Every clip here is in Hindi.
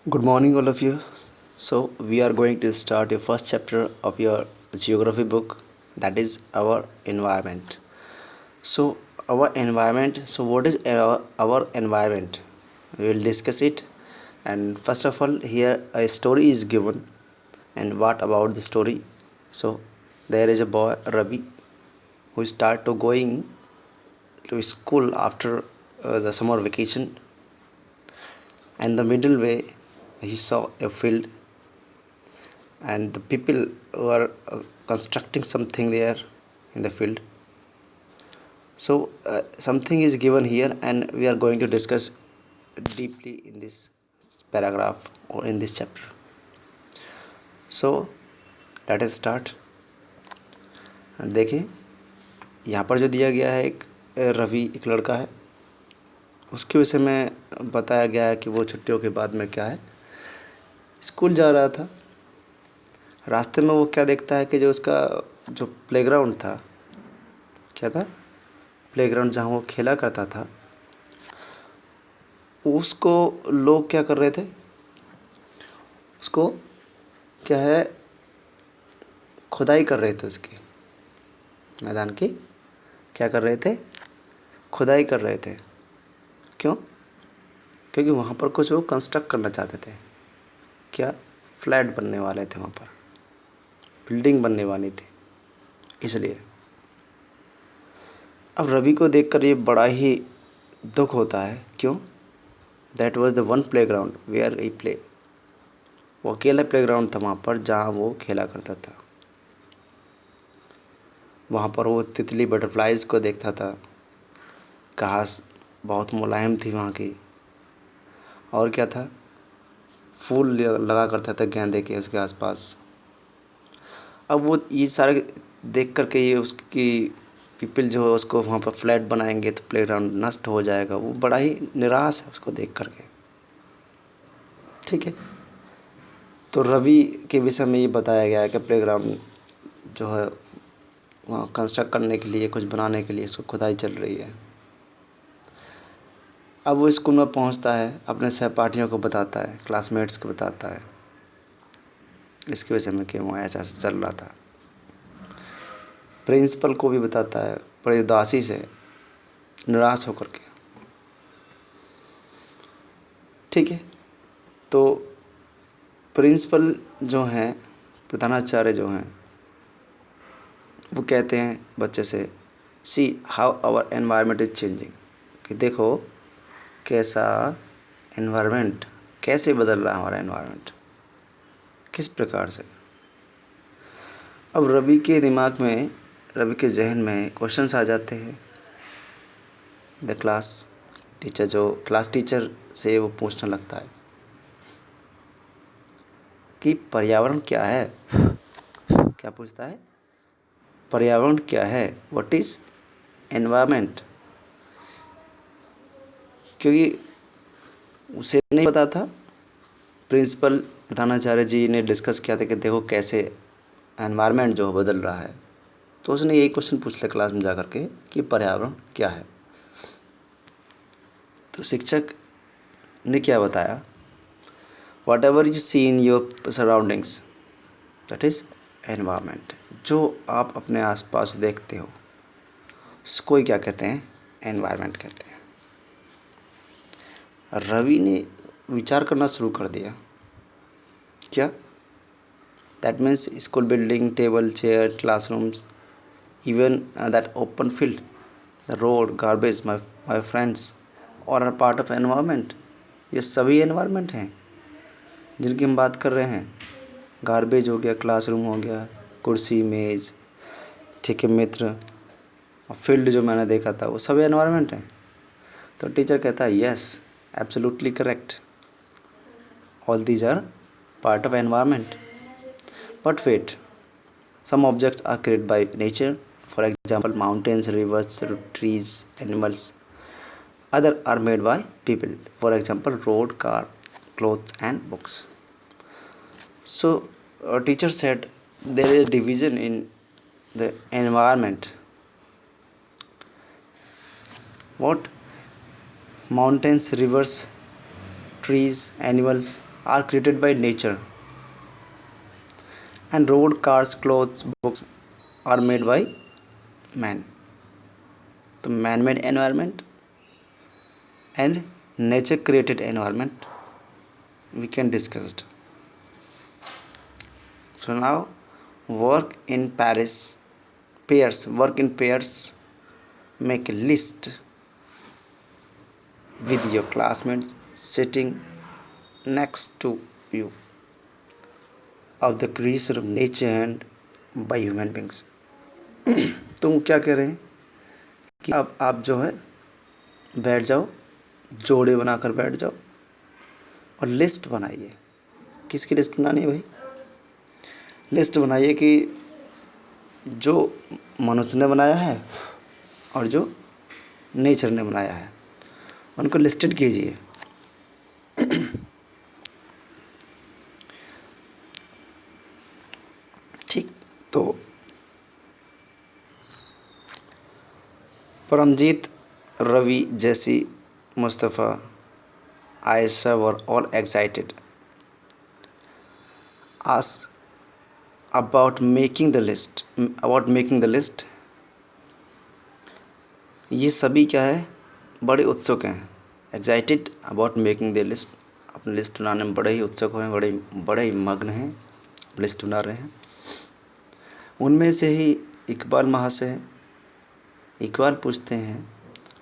Good morning, all of you. So, we are going to start your first chapter of your geography book, that is our environment. So, our environment. So, what is our environment? We will discuss it. And first of all, here a story is given. And what about the story? So, there is a boy Ravi who start to going to school after the summer vacation, and the middle way he saw a field and the people were constructing something there in the field. So something is given here and we are going to discuss deeply in this paragraph or in this chapter. So let us start. देखिए, यहाँ पर जो दिया गया है एक रवि एक लड़का है, उसके विषय में बताया गया है कि वो छुट्टियों के बाद में क्या है, स्कूल जा रहा था। रास्ते में वो क्या देखता है कि जो उसका जो प्लेग्राउंड था, क्या था, प्लेग्राउंड जहाँ वो खेला करता था, उसको लोग क्या कर रहे थे, उसको क्या है, खुदाई कर रहे थे। उसकी मैदान की क्या कर रहे थे, खुदाई कर रहे थे। क्यों? क्योंकि वहाँ पर कुछ वो कंस्ट्रक्ट करना चाहते थे। क्या? फ्लैट बनने वाले थे, वहाँ पर बिल्डिंग बनने वाली थी, इसलिए। अब रवि को देखकर ये बड़ा ही दुख होता है। क्यों? That was the one playground where he play. वो अकेला प्लेग्राउंड था वहाँ पर जहाँ वो खेला करता था। वहाँ पर वो तितली बटरफ्लाइज़ को देखता था। घास बहुत मुलायम थी वहाँ की। और क्या था, फूल लगा करता था गेंदे के उसके आसपास। अब वो ये सारे देख कर के ये उसकी पीपल जो है उसको वहाँ पर फ्लैट बनाएंगे तो प्लेग्राउंड नष्ट हो जाएगा। वो बड़ा ही निराश है उसको देख कर के। ठीक है, तो रवि के विषय में ये बताया गया है कि प्लेग्राउंड जो है वहाँ कंस्ट्रक्ट करने के लिए, कुछ बनाने के लिए उसको खुदाई चल रही है। अब वो स्कूल में पहुँचता है, अपने सहपाठियों को बताता है, क्लासमेट्स को बताता है इसके विषय में कि वहाँ ऐसा चल रहा था। प्रिंसिपल को भी बताता है, बड़ी उदासी से, निराश होकर के। ठीक है, तो प्रिंसिपल जो हैं, प्रधानाचार्य जो हैं, वो कहते हैं बच्चे से, see how our environment is changing, कि देखो कैसा एनवायरनमेंट, कैसे बदल रहा है हमारा एनवायरनमेंट, किस प्रकार से। अब रवि के दिमाग में, रवि के जहन में क्वेश्चंस आ जाते हैं। द क्लास टीचर, जो क्लास टीचर से वो पूछने लगता है कि पर्यावरण क्या है। क्या पूछता है? पर्यावरण क्या है, व्हाट इज़ एनवायरनमेंट। क्योंकि उसे नहीं पता था। प्रिंसिपल प्रधानाचार्य जी ने डिस्कस किया था कि देखो कैसे एनवायरनमेंट जो बदल रहा है, तो उसने यही क्वेश्चन पूछ लिया क्लास में जा कर के कि पर्यावरण क्या है। तो शिक्षक ने क्या बताया, whatever you see in your surroundings, that is environment. जो आप अपने आसपास देखते हो उसको ही क्या कहते हैं, एनवायरनमेंट कहते हैं। रवि ने विचार करना शुरू कर दिया। क्या? That means school building, table, chair, classrooms, even that open field, the road, garbage, my friends, all are part of environment। ये सभी environment हैं जिनकी हम बात कर रहे हैं। गार्बेज हो गया, क्लासरूम हो गया, कुर्सी मेज़, ठीक है मित्र, और फील्ड जो मैंने देखा था वो सभी एनवायरनमेंट हैं। तो टीचर कहता है yes, absolutely correct, all these are part of environment. But wait, some objects are created by nature, for example mountains, rivers, trees, animals. Other are made by people, for example road, car, clothes and books. So a teacher said there is a division in the environment. What? Mountains, rivers, trees, animals, are created by nature and road, cars, clothes, books are made by man. तो man made environment and nature created environment we can discussed. So now work in pairs, make a list with your classmates sitting next to you of the creation of nature and by human beings. तुम क्या कह रहे हैं कि अब आप जो है बैठ जाओ, जोड़े बनाकर बैठ जाओ और लिस्ट बनाइए। किसकी लिस्ट बनानी है भाई? लिस्ट बनाइए कि जो मनुष्य ने बनाया है और जो नेचर ने बनाया है, उनको लिस्टेड कीजिए। ठीक, तो परमजीत, रवि, जैसी, Mustafa, Ayesha were all excited asked about making the list. ये सभी क्या है, बड़े उत्सुक हैं। Excited about making the list, अपनी लिस्ट बनाने में बड़े ही उत्सुक हैं, बड़े ही मग्न हैं, लिस्ट बना रहे हैं। उनमें से ही इकबाल महाशय पूछते हैं,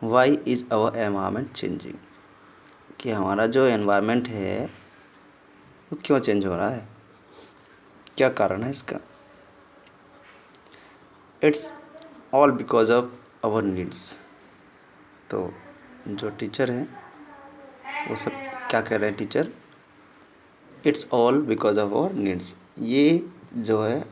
why is our environment changing, कि हमारा जो एनवायरनमेंट है वो क्यों चेंज हो रहा है, क्या कारण है इसका? It's all because of our needs. तो जो टीचर हैं वो सब क्या कह रहे हैं teacher? It's all because of our needs, ये जो है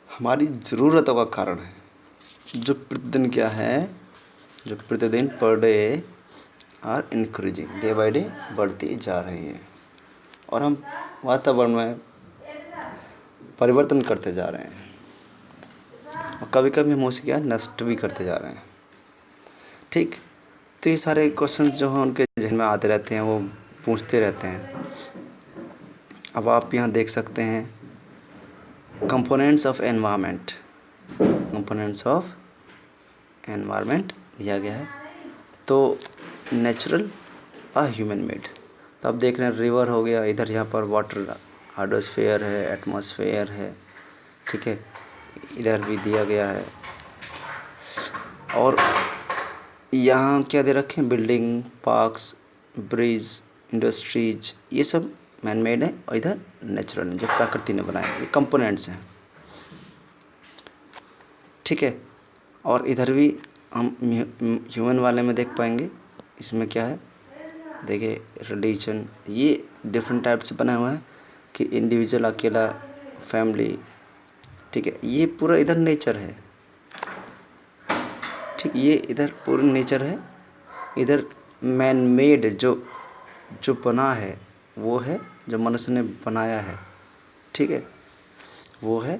हमारी ज़रूरतों का कारण है, जो प्रतिदिन क्या है, जो प्रतिदिन per day are increasing, day by day बढ़ती जा रही है, और हम वातावरण में परिवर्तन करते जा रहे हैं, और कभी कभी हम उसे क्या नष्ट भी करते जा रहे हैं। ठीक, तो ये सारे क्वेश्चंस जो हैं उनके जहन में आते रहते हैं, वो पूछते रहते हैं। अब आप यहाँ देख सकते हैं कंपोनेंट्स ऑफ एनवायरनमेंट दिया गया है। तो नेचुरल और ह्यूमन मेड, तो आप देख रहे हैं रिवर हो गया, इधर यहाँ पर वाटर हाइड्रोस्फीयर है, एटमॉस्फेयर है, ठीक है, इधर भी दिया गया है। और यहाँ क्या दे रखे हैं, बिल्डिंग, पार्क्स, ब्रिज, इंडस्ट्रीज, ये सब मैन मेड है, और इधर नेचुरल जो प्रकृति ने बनाया, ये कंपोनेंट्स हैं, ठीक है। और इधर भी हम ह्यूमन वाले में देख पाएंगे, इसमें क्या है, देखिए रिलीजन, ये डिफरेंट टाइप से बना हुआ है कि इंडिविजुअल, अकेला, फैमिली, ठीक है, ये पूरा इधर नेचर है, ठीक, ये इधर पूरा नेचर है। इधर मैन मेड जो बना है वो है, जो मनुष्य ने बनाया है, ठीक है, वो है।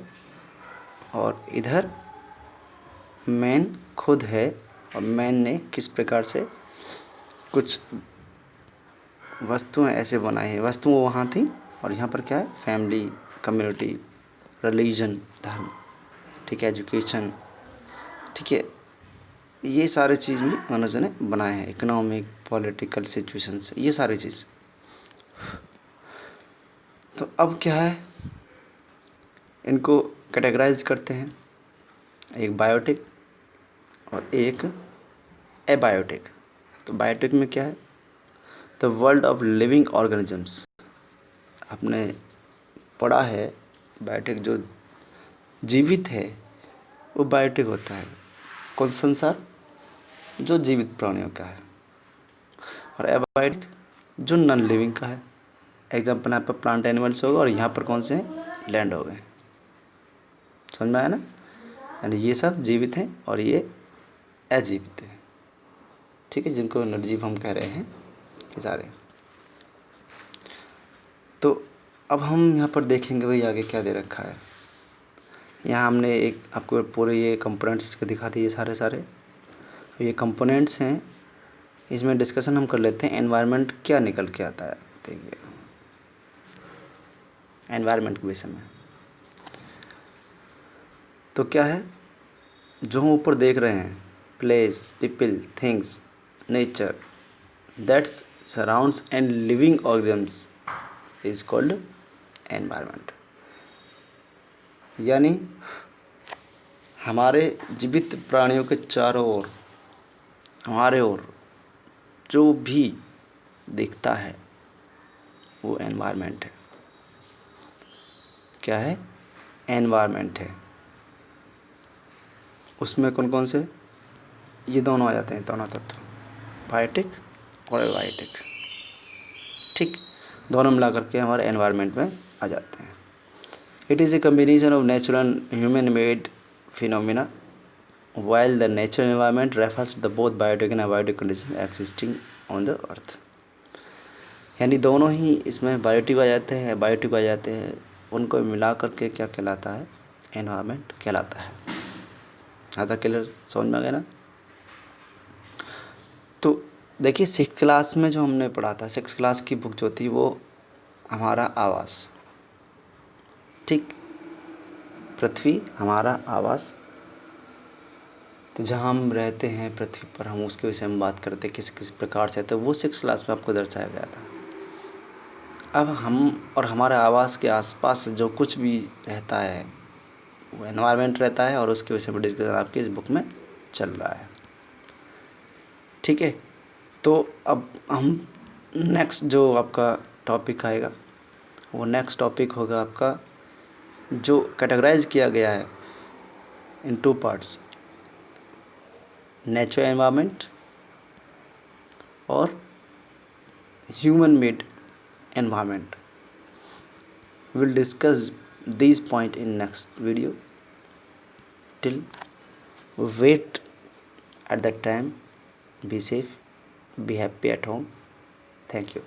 और इधर मैन खुद है, और मैन ने किस प्रकार से कुछ वस्तुएं ऐसे बनाई हैं, वस्तु वो वहाँ थी, और यहाँ पर क्या है, फैमिली, कम्युनिटी, रिलीजन, धर्म, ठीक है, एजुकेशन, ठीक है, ये सारे चीज़ भी मनुष्य ने बनाए हैं, इकोनॉमिक, पॉलिटिकल सिचुएशंस, ये सारी चीज़। तो अब क्या है, इनको कैटेगराइज करते हैं, एक बायोटिक और एक एबायोटिक। तो बायोटिक में क्या है, the world of living organisms, आपने पढ़ा है, बायोटिक जो जीवित है वो बायोटिक होता है, कौन संसार जो जीवित प्राणियों का है, और एबायोटिक जो नॉन लिविंग का है। एग्जाम्पल यहाँ पर प्लांट एनिमल्स होगा, और यहाँ पर कौन से हैं, लैंड हो गए, समझ में आया ना? यानी ये सब जीवित हैं और ये अजीवित हैं, ठीक है, जिनको निर्जीव हम कह रहे हैं ये सारे। तो अब हम यहाँ पर देखेंगे भाई आगे क्या दे रखा है। यहाँ हमने एक आपको पूरे ये कंपोनेंट्स के दिखा दिए सारे। ये कंपोनेंट्स हैं, इसमें डिस्कशन हम कर लेते हैं, एनवायरनमेंट क्या निकल के आता है। देखिए एनवायरनमेंट के विषय में। तो क्या है, जो हम ऊपर देख रहे हैं, place, people, things, nature that's surrounds and living organisms is called environment. यानी हमारे जीवित प्राणियों के चारों ओर, हमारे ओर जो भी दिखता है वो एनवायरनमेंट है। क्या है? एनवायरनमेंट है। उसमें कौन कौन से, ये दोनों आ जाते हैं, दोनों तत्व, बायोटिक और एबायोटिक। ठीक, दोनों मिला करके हमारे एनवायरनमेंट में आ जाते हैं। It is a combination of natural human made phenomena while the natural environment refers to the both biotic and abiotic conditions existing on the earth। यानी दोनों ही इसमें बायोटिक आ जाते हैं, बायोटिक आ जाते हैं, उनको मिला करके क्या कहलाता है? एनवायरनमेंट कहलाता है। आधा क्लियर समझ में आ गया ना? तो देखिए, 6th क्लास में जो हमने पढ़ा था, 6th क्लास की बुक जो थी वो हमारा आवास, ठीक, पृथ्वी हमारा आवास। तो जहाँ हम रहते हैं पृथ्वी पर, हम उसके विषय में बात करते किस किस प्रकार से, तो वो 6th क्लास में आपको दर्शाया गया था। अब हम और हमारे आवास के आसपास जो कुछ भी रहता है वो एनवायरनमेंट रहता है, और उसके विषय में डिस्कशन आपकी इस बुक में चल रहा है। ठीक है, तो अब हम नेक्स्ट जो आपका टॉपिक आएगा वो नेक्स्ट टॉपिक होगा आपका, जो कैटेगराइज किया गया है इन 2 पार्ट्स, नेचुरल एनवायरनमेंट और human made environment। We will discuss these points in next video. Till wait at that time, be safe, be happy at home. Thank you.